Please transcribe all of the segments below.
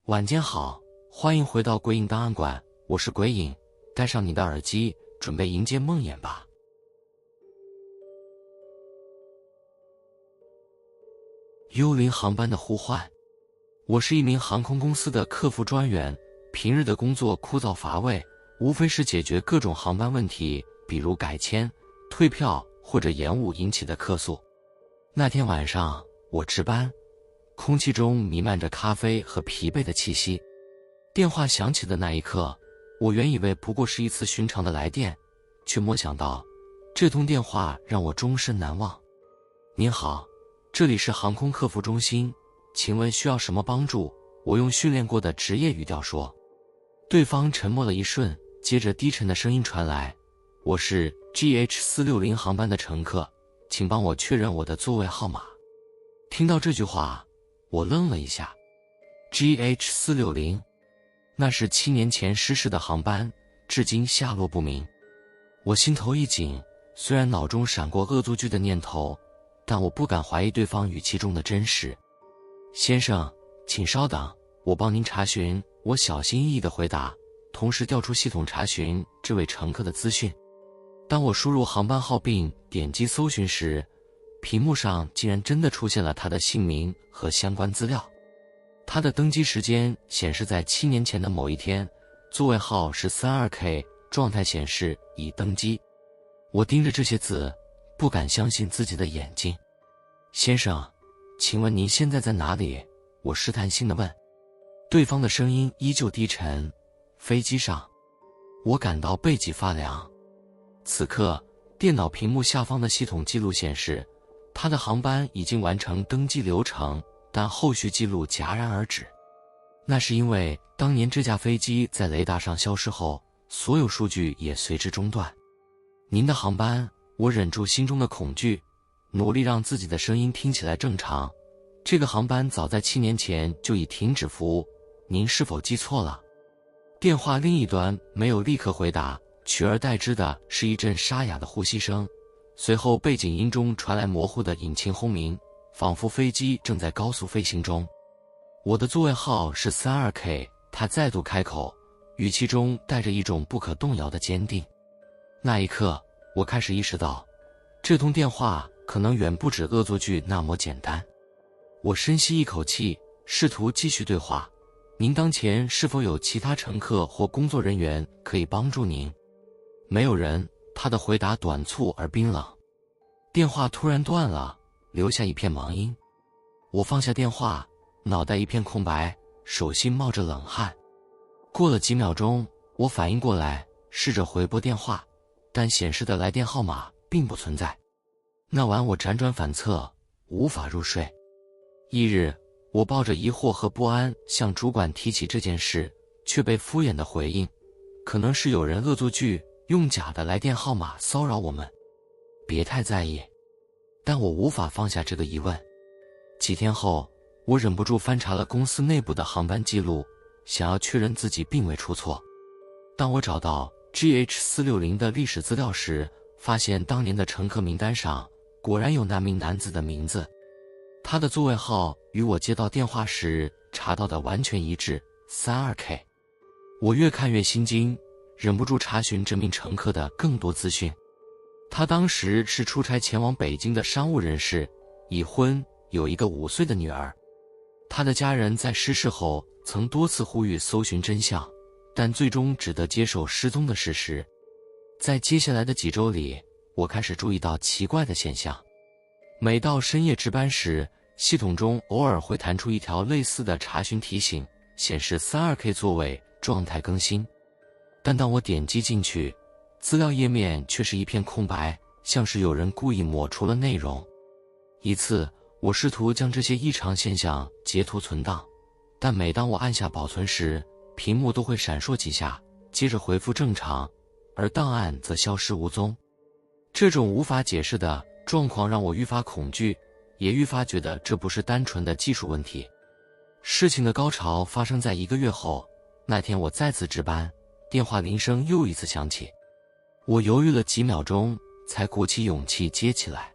晚间好，欢迎回到鬼影档案馆，我是鬼影，戴上你的耳机，准备迎接梦魇吧。幽灵航班的呼唤。我是一名航空公司的客服专员，平日的工作枯燥乏味，无非是解决各种航班问题，比如改签、退票或者延误引起的客诉。那天晚上我值班，空气中弥漫着咖啡和疲惫的气息。电话响起的那一刻，我原以为不过是一次寻常的来电，却没想到这通电话让我终身难忘。您好，这里是航空客服中心，请问需要什么帮助？我用训练过的职业语调说。对方沉默了一瞬，接着低沉的声音传来，我是 GH460 航班的乘客，请帮我确认我的座位号码。听到这句话，我愣了一下。GH460，那是7年前失事的航班，至今下落不明。我心头一紧，虽然脑中闪过恶作剧的念头，但我不敢怀疑对方语气中的真实。先生，请稍等，我帮您查询。我小心翼翼地回答，同时调出系统查询这位乘客的资讯。当我输入航班号并点击搜寻时，屏幕上竟然真的出现了他的姓名和相关资料。他的登机时间显示在7年前的某一天，座位号是 32K， 状态显示已登机。我盯着这些字，不敢相信自己的眼睛。先生，请问您现在在哪里？我试探性地问。对方的声音依旧低沉。飞机上。我感到背脊发凉。此刻，电脑屏幕下方的系统记录显示，他的航班已经完成登机流程，但后续记录戛然而止。那是因为当年这架飞机在雷达上消失后，所有数据也随之中断。您的航班，我忍住心中的恐惧，努力让自己的声音听起来正常。这个航班早在7年前就已停止服务，您是否记错了？电话另一端没有立刻回答，取而代之的是一阵沙哑的呼吸声，随后背景音中传来模糊的引擎轰鸣，仿佛飞机正在高速飞行中。我的座位号是 32K， 他再度开口，语气中带着一种不可动摇的坚定。那一刻，我开始意识到，这通电话可能远不止恶作剧那么简单。我深吸一口气，试图继续对话。您当前是否有其他乘客或工作人员可以帮助您？没有人，他的回答短促而冰冷。电话突然断了，留下一片盲音。我放下电话，脑袋一片空白，手心冒着冷汗。过了几秒钟，我反应过来，试着回拨电话，但显示的来电号码并不存在。那晚我辗转反侧，无法入睡。翌日，我抱着疑惑和不安向主管提起这件事，却被敷衍的回应，可能是有人恶作剧，用假的来电号码骚扰我们，别太在意。但我无法放下这个疑问。几天后，我忍不住翻查了公司内部的航班记录，想要确认自己并未出错。当我找到 GH460 的历史资料时，发现当年的乘客名单上果然有那名男子的名字。他的座位号与我接到电话时查到的完全一致 32K。 我越看越心惊，忍不住查询这名乘客的更多资讯。他当时是出差前往北京的商务人士，已婚，有一个5岁的女儿。他的家人在失事后曾多次呼吁搜寻真相，但最终只得接受失踪的事实。在接下来的几周里，我开始注意到奇怪的现象。每到深夜值班时，系统中偶尔会弹出一条类似的查询提醒，显示 32K 座位状态更新。但当我点击进去，资料页面却是一片空白，像是有人故意抹除了内容。一次，我试图将这些异常现象截图存档，但每当我按下保存时，屏幕都会闪烁几下，接着恢复正常，而档案则消失无踪。这种无法解释的状况让我愈发恐惧，也愈发觉得这不是单纯的技术问题。事情的高潮发生在1个月后，那天我再次值班，电话铃声又一次响起。我犹豫了几秒钟，才鼓起勇气接起来。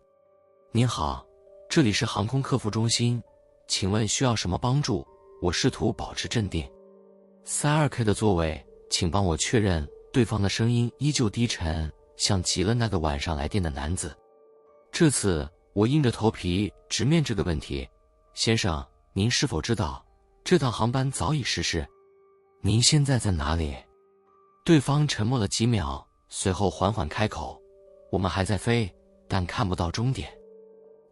您好，这里是航空客服中心，请问需要什么帮助？我试图保持镇定。32K 的座位，请帮我确认。对方的声音依旧低沉，像极了那个晚上来电的男子。这次我硬着头皮直面这个问题：先生，您是否知道这趟航班早已失事？您现在在哪里？对方沉默了几秒，随后缓缓开口：我们还在飞，但看不到终点。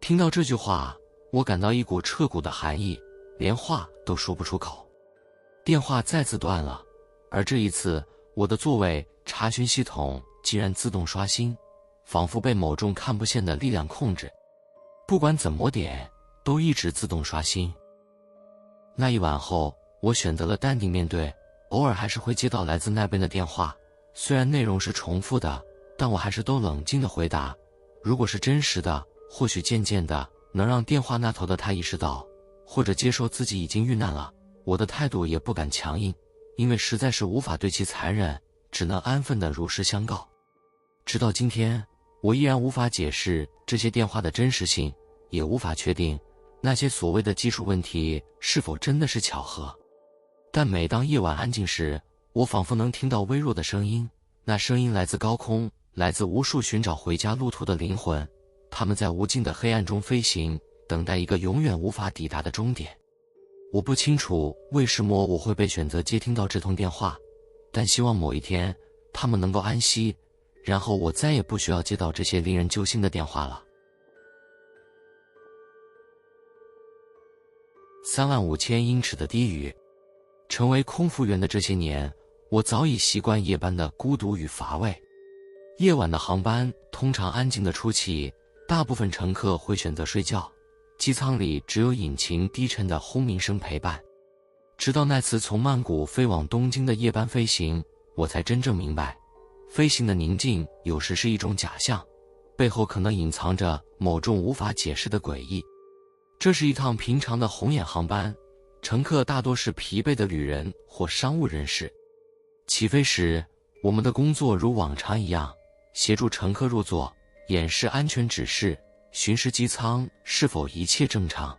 听到这句话，我感到一股彻骨的寒意，连话都说不出口。电话再次断了，而这一次我的座位查询系统竟然自动刷新，仿佛被某种看不见的力量控制，不管怎么点都一直自动刷新。那一晚后，我选择了淡定面对，偶尔还是会接到来自那边的电话，虽然内容是重复的，但我还是都冷静地回答。如果是真实的，或许渐渐的能让电话那头的他意识到，或者接受自己已经遇难了。我的态度也不敢强硬，因为实在是无法对其残忍，只能安分地如实相告。直到今天，我依然无法解释这些电话的真实性，也无法确定那些所谓的技术问题是否真的是巧合。但每当夜晚安静时，我仿佛能听到微弱的声音，那声音来自高空，来自无数寻找回家路途的灵魂，他们在无尽的黑暗中飞行，等待一个永远无法抵达的终点。我不清楚为什么我会被选择接听到这通电话，但希望某一天他们能够安息，然后我再也不需要接到这些令人揪心的电话了。35000英尺的低语。成为空服员的这些年，我早已习惯夜班的孤独与乏味。夜晚的航班通常安静的出奇，大部分乘客会选择睡觉，机舱里只有引擎低沉的轰鸣声陪伴。直到那次从曼谷飞往东京的夜班飞行，我才真正明白，飞行的宁静有时是一种假象，背后可能隐藏着某种无法解释的诡异。这是一趟平常的红眼航班，乘客大多是疲惫的旅人或商务人士。起飞时，我们的工作如往常一样，协助乘客入座，演示安全指示，巡视机舱是否一切正常。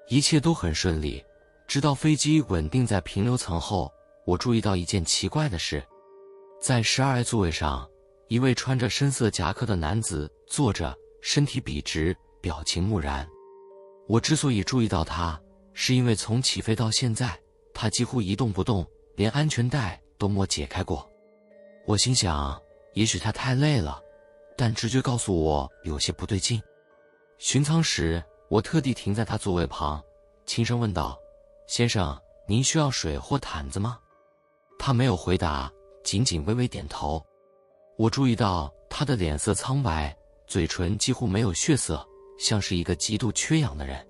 一切都很顺利，直到飞机稳定在平流层后，我注意到一件奇怪的事。在12A 座位上，一位穿着深色夹克的男子坐着，身体笔直，表情木然。我之所以注意到他，是因为从起飞到现在，他几乎一动不动，连安全带都没解开过。我心想，也许他太累了，但直觉告诉我有些不对劲。巡舱时，我特地停在他座位旁，轻声问道：先生，您需要水或毯子吗？他没有回答，仅仅微微点头。我注意到他的脸色苍白，嘴唇几乎没有血色，像是一个极度缺氧的人。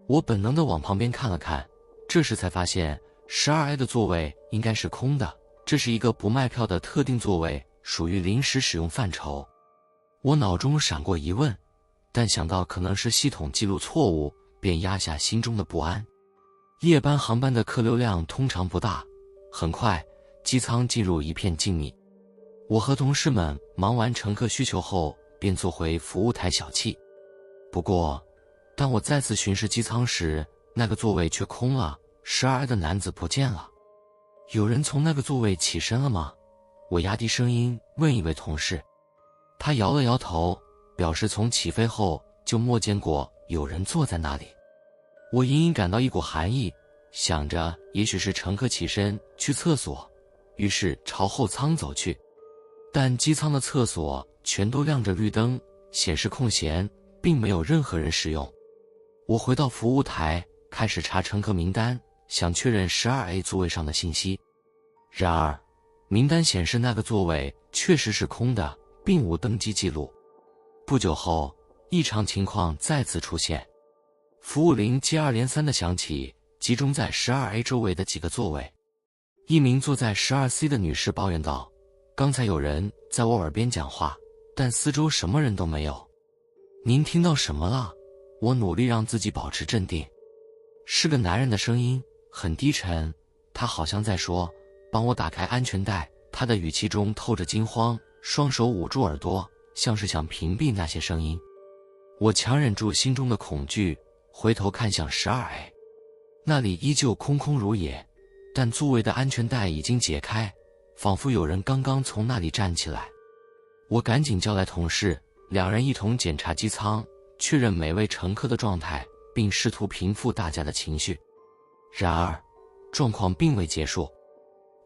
我本能地往旁边看了看，这时才发现12A 的座位应该是空的，这是一个不卖票的特定座位，属于临时使用范畴。我脑中闪过疑问，但想到可能是系统记录错误，便压下心中的不安。夜班航班的客流量通常不大，很快机舱进入一片静谧。我和同事们忙完乘客需求后，便坐回服务台小憩。不过当我再次巡视机舱时，那个座位却空了，12A 的男子不见了。有人从那个座位起身了吗？我压低声音问一位同事。他摇了摇头，表示从起飞后就没见过有人坐在那里。我隐隐感到一股寒意，想着也许是乘客起身去厕所，于是朝后舱走去。但机舱的厕所全都亮着绿灯，显示空闲，并没有任何人使用。我回到服务台，开始查乘客名单，想确认12A 座位上的信息。然而，名单显示那个座位确实是空的，并无登机记录。不久后，异常情况再次出现，服务铃接二连三地响起，集中在12A 周围的几个座位。一名坐在12C 的女士抱怨道：刚才有人在我耳边讲话，但四周什么人都没有。您听到什么了？我努力让自己保持镇定。是个男人的声音，很低沉，他好像在说：帮我打开安全带。他的语气中透着惊慌，双手捂住耳朵，像是想屏蔽那些声音。我强忍住心中的恐惧，回头看向12A。那里依旧空空如也，但座位的安全带已经解开，仿佛有人刚刚从那里站起来。我赶紧叫来同事，两人一同检查机舱，确认每位乘客的状态，并试图平复大家的情绪。然而，状况并未结束。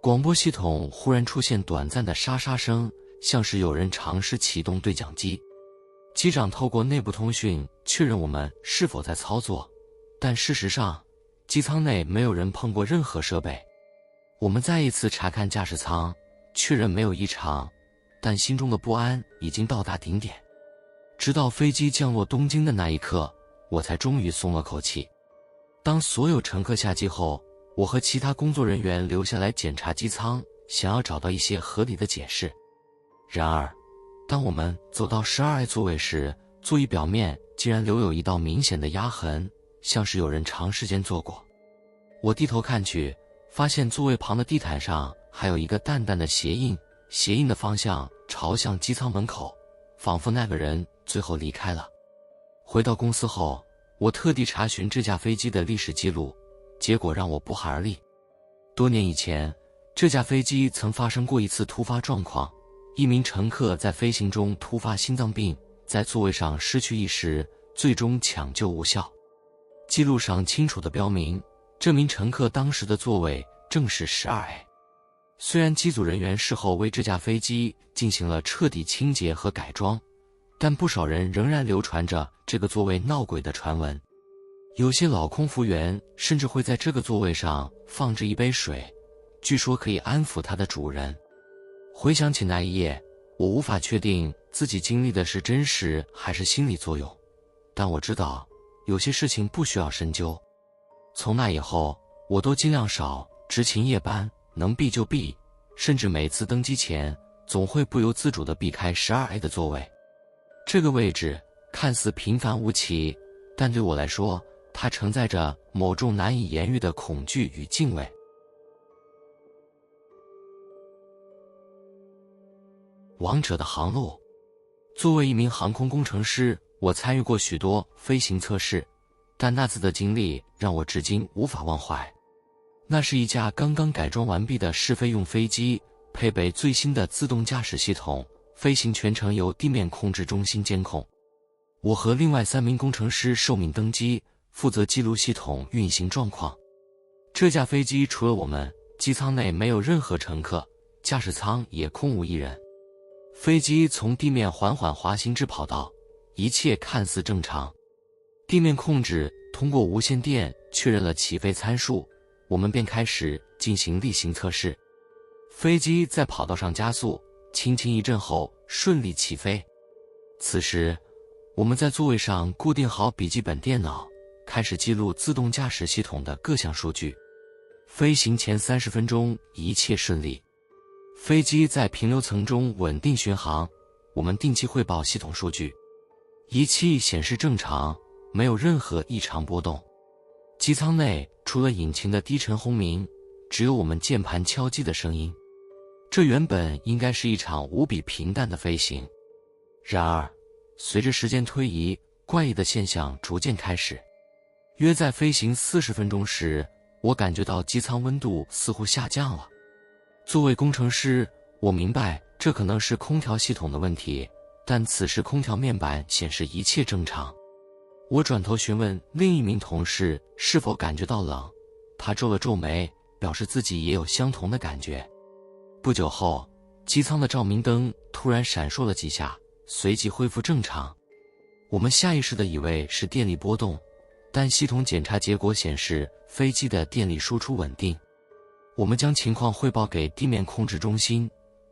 广播系统忽然出现短暂的沙沙声，像是有人尝试启动对讲机。机长透过内部通讯确认我们是否在操作，但事实上，机舱内没有人碰过任何设备。我们再一次查看驾驶舱，确认没有异常，但心中的不安已经到达顶点。直到飞机降落东京的那一刻，我才终于松了口气。当所有乘客下机后，我和其他工作人员留下来检查机舱，想要找到一些合理的解释。然而，当我们走到 12A 座位时，座椅表面竟然留有一道明显的压痕，像是有人长时间坐过。我低头看去，发现座位旁的地毯上还有一个淡淡的鞋印，鞋印的方向朝向机舱门口，仿佛那个人最后离开了。回到公司后，我特地查询这架飞机的历史记录，结果让我不寒而栗。多年以前，这架飞机曾发生过一次突发状况，一名乘客在飞行中突发心脏病，在座位上失去意识，最终抢救无效。记录上清楚地标明，这名乘客当时的座位正是 12A。虽然机组人员事后为这架飞机进行了彻底清洁和改装，但不少人仍然流传着这个座位闹鬼的传闻。有些老空服员甚至会在这个座位上放置一杯水，据说可以安抚它的主人。回想起那一夜，我无法确定自己经历的是真实还是心理作用，但我知道有些事情不需要深究。从那以后，我都尽量少执勤夜班，能避就避，甚至每次登机前总会不由自主地避开 12A 的座位。这个位置看似平凡无奇，但对我来说，它承载着某种难以言喻的恐惧与敬畏。王者的航路。作为一名航空工程师，我参与过许多飞行测试，但那次的经历让我至今无法忘怀。那是一架刚刚改装完毕的试飞用飞机，配备最新的自动驾驶系统，飞行全程由地面控制中心监控。我和另外3名工程师受命登机，负责记录系统运行状况。这架飞机除了我们，机舱内没有任何乘客，驾驶舱也空无一人。飞机从地面缓缓滑行至跑道，一切看似正常。地面控制通过无线电确认了起飞参数，我们便开始进行例行测试。飞机在跑道上加速，轻轻一震后顺利起飞。此时，我们在座位上固定好笔记本电脑，开始记录自动驾驶系统的各项数据。飞行前30分钟一切顺利，飞机在平流层中稳定巡航，我们定期汇报系统数据。仪器显示正常，没有任何异常波动。机舱内除了引擎的低沉轰鸣，只有我们键盘敲击的声音。这原本应该是一场无比平淡的飞行。然而，随着时间推移，怪异的现象逐渐开始。约在飞行40分钟时，我感觉到机舱温度似乎下降了。作为工程师，我明白这可能是空调系统的问题，但此时空调面板显示一切正常。我转头询问另一名同事是否感觉到冷，他皱了皱眉，表示自己也有相同的感觉。不久后，机舱的照明灯突然闪烁了几下，随即恢复正常。我们下意识地以为是电力波动，但系统检查结果显示飞机的电力输出稳定。我们将情况汇报给地面控制中心，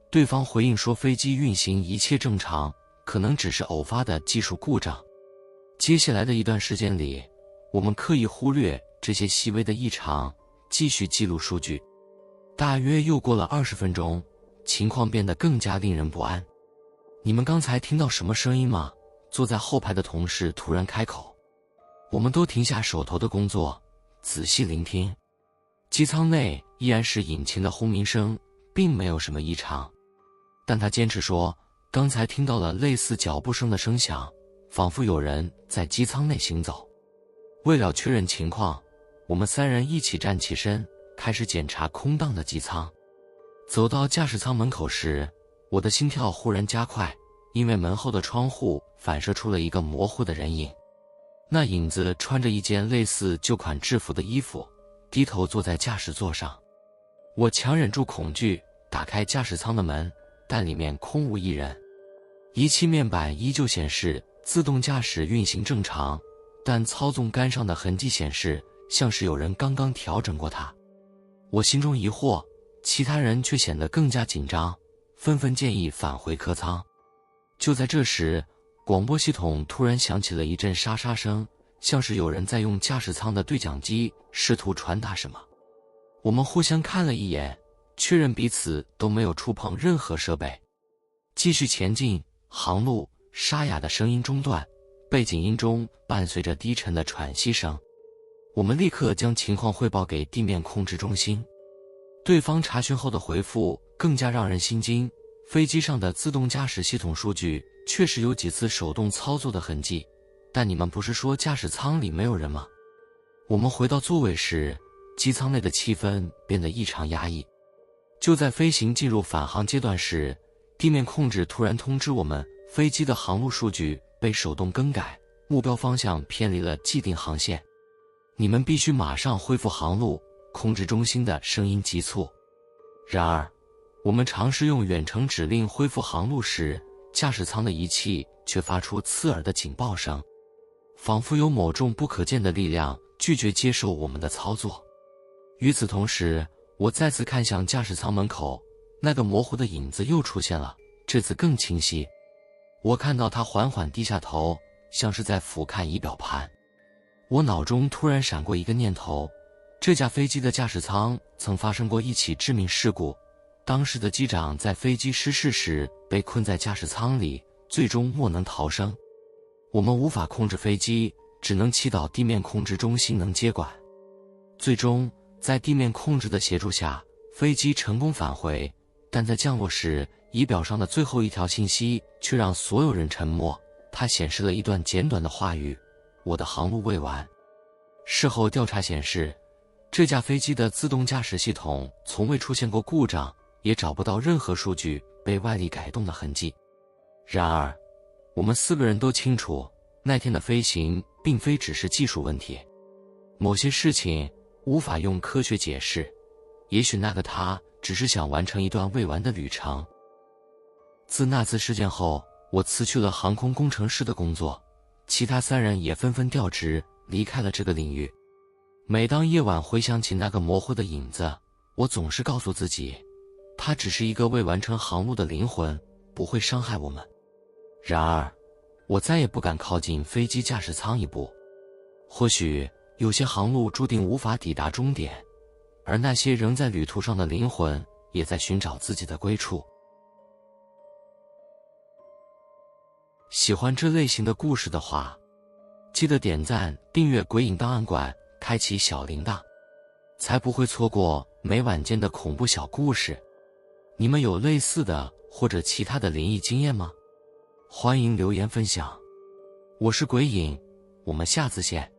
对方回应说飞机运行一切正常，可能只是偶发的技术故障。接下来的一段时间里，我们刻意忽略这些细微的异常，继续记录数据。大约又过了20分钟，情况变得更加令人不安。你们刚才听到什么声音吗？坐在后排的同事突然开口。我们都停下手头的工作，仔细聆听。机舱内依然是引擎的轰鸣声，并没有什么异常。但他坚持说，刚才听到了类似脚步声的声响，仿佛有人在机舱内行走。为了确认情况，我们3人一起站起身，开始检查空荡的机舱。走到驾驶舱门口时，我的心跳忽然加快，因为门后的窗户反射出了一个模糊的人影。那影子穿着一件类似旧款制服的衣服，低头坐在驾驶座上。我强忍住恐惧，打开驾驶舱的门，但里面空无一人。仪器面板依旧显示自动驾驶运行正常，但操纵杆上的痕迹显示像是有人刚刚调整过它。我心中疑惑，其他人却显得更加紧张，纷纷建议返回客舱。就在这时，广播系统突然响起了一阵沙沙声，像是有人在用驾驶舱的对讲机试图传达什么。我们互相看了一眼，确认彼此都没有触碰任何设备。继续前进，航路沙哑的声音中断，背景音中伴随着低沉的喘息声。我们立刻将情况汇报给地面控制中心。对方查询后的回复更加让人心惊，飞机上的自动驾驶系统数据确实有几次手动操作的痕迹，但你们不是说驾驶舱里没有人吗？我们回到座位时，机舱内的气氛变得异常压抑。就在飞行进入返航阶段时，地面控制突然通知我们，飞机的航路数据被手动更改，目标方向偏离了既定航线。你们必须马上恢复航路，控制中心的声音急促。然而，我们尝试用远程指令恢复航路时，驾驶舱的仪器却发出刺耳的警报声，仿佛有某种不可见的力量拒绝接受我们的操作。与此同时，我再次看向驾驶舱门口，那个模糊的影子又出现了，这次更清晰。我看到他缓缓低下头，像是在俯瞰仪表盘。我脑中突然闪过一个念头，这架飞机的驾驶舱曾发生过一起致命事故，当时的机长在飞机失事时被困在驾驶舱里，最终莫能逃生。我们无法控制飞机，只能祈祷地面控制中心能接管。最终，在地面控制的协助下，飞机成功返回，但在降落时，仪表上的最后一条信息却让所有人沉默。它显示了一段简短的话语：我的航路未完。事后调查显示，这架飞机的自动驾驶系统从未出现过故障，也找不到任何数据被外力改动的痕迹。然而，我们4个人都清楚，那天的飞行并非只是技术问题，某些事情无法用科学解释，也许那个他只是想完成一段未完的旅程。自那次事件后，我辞去了航空工程师的工作，其他3人也纷纷调职，离开了这个领域。每当夜晚回想起那个模糊的影子，我总是告诉自己，它只是一个未完成航路的灵魂，不会伤害我们。然而，我再也不敢靠近飞机驾驶舱一步。或许有些航路注定无法抵达终点，而那些仍在旅途上的灵魂也在寻找自己的归处。喜欢这类型的故事的话，记得点赞、订阅鬼影档案馆，开启小铃铛，才不会错过每晚间的恐怖小故事。你们有类似的或者其他的灵异经验吗？欢迎留言分享。我是鬼影，我们下次见。